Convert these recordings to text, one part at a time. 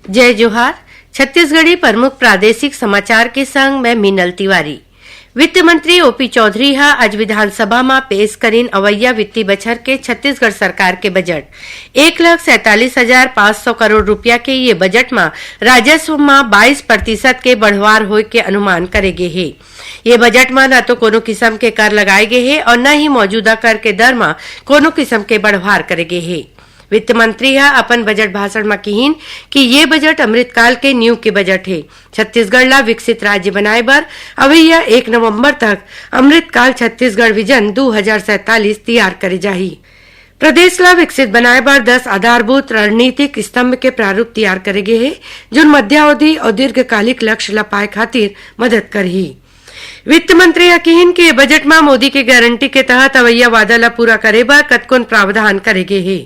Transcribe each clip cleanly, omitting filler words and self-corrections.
जय जोहार। छत्तीसगढ़ी प्रमुख प्रादेशिक समाचार के संग मैं मीनल तिवारी। वित्त मंत्री ओपी चौधरी हा आज विधानसभा में पेश करीन अवैया वित्तीय बछर के छत्तीसगढ़ सरकार के बजट 1,47,500 करोड़ रुपया के ये बजट में राजस्व में 22% के बढ़वार होय के अनुमान करे गे हे। ये बजट में न तो कोनो किस्म के कर लगाए गे हे और न ही मौजूदा कर के दर में कोनो किस्म के बढ़वार करे गे हे। वित्त मंत्री हा अपन बजट भाषण में कहिन कि ये बजट अमृतकाल के न्यू के बजट है। छत्तीसगढ़ ला विकसित राज्य बनाए बर अवैया 1 नवंबर तक अमृतकाल छत्तीसगढ़ विजन 2047 तैयार करे जाही। प्रदेश ला विकसित बनाए बर 10 आधारभूत रणनीतिक स्तंभ के प्रारूप तैयार करे गे है, जो मध्यावधि और दीर्घकालिक लक्ष्य ला पाए खातिर मदद करही। वित्त मंत्री कहिन कि बजट में मोदी के गारंटी के तहत अवैया वादा ला पूरा करे बर कतकोन प्रावधान करे गे है।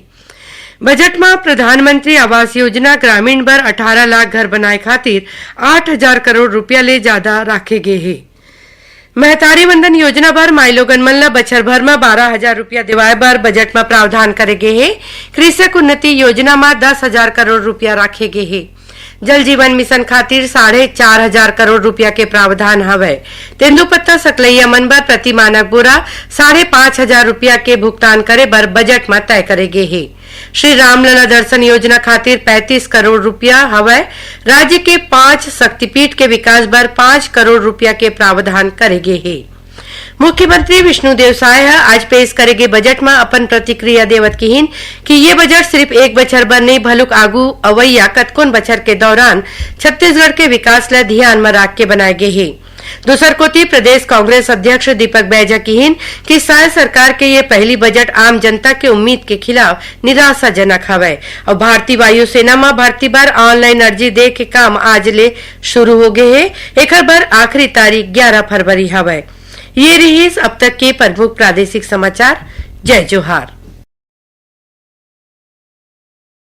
बजट में प्रधानमंत्री आवास योजना ग्रामीण बर 18 लाख घर बनाए खातिर 8,000 करोड़ रुपया ले ज्यादा राखे गे हे। महतारी वंदन योजना बर माइलोगन मन ला बछर भर में 12,000 रुपया दिवाए बर बजट में प्रावधान करे गे हे। कृषक उन्नति योजना में 10,000 करोड़ रुपया राखे गे हे। जल जीवन मिशन खातिर 4,500 करोड़ रुपया के प्रावधान हवे। तेंदुपत्ता सकलैया मन बर प्रति मानक बोरा 5,500 रुपया के भुगतान करे बर बजट में तय करे गे हे। श्री रामलला दर्शन योजना खातिर 35 करोड़ रुपया हवे। राज्य के 5 शक्तिपीठ के विकास बर 5 करोड़ रुपया के प्रावधान करे गे हे। मुख्यमंत्री विष्णुदेव साय आज पेश करेगे बजट में अपन प्रतिक्रिया देवत कहिन कि ये बजट सिर्फ एक बछर बर नहीं भलुक आगू अवैया कतकोन बछर के दौरान छत्तीसगढ़ के विकास ला ध्यान में राख के बनाए गे हे। दूसर कोती प्रदेश कांग्रेस अध्यक्ष दीपक बैजा कहिन कि साय सरकार के ये पहली बजट आम जनता के उम्मीद के खिलाफ निराशाजनक हवे और भारतीय वायुसेना में भर्ती बार ऑनलाइन अर्जी दे के काम आज ले शुरू हो गए है। एकर बर आखिरी तारीख 11 फरवरी हवे। ये रही अब तक के प्रमुख प्रादेशिक समाचार। जय जोहार।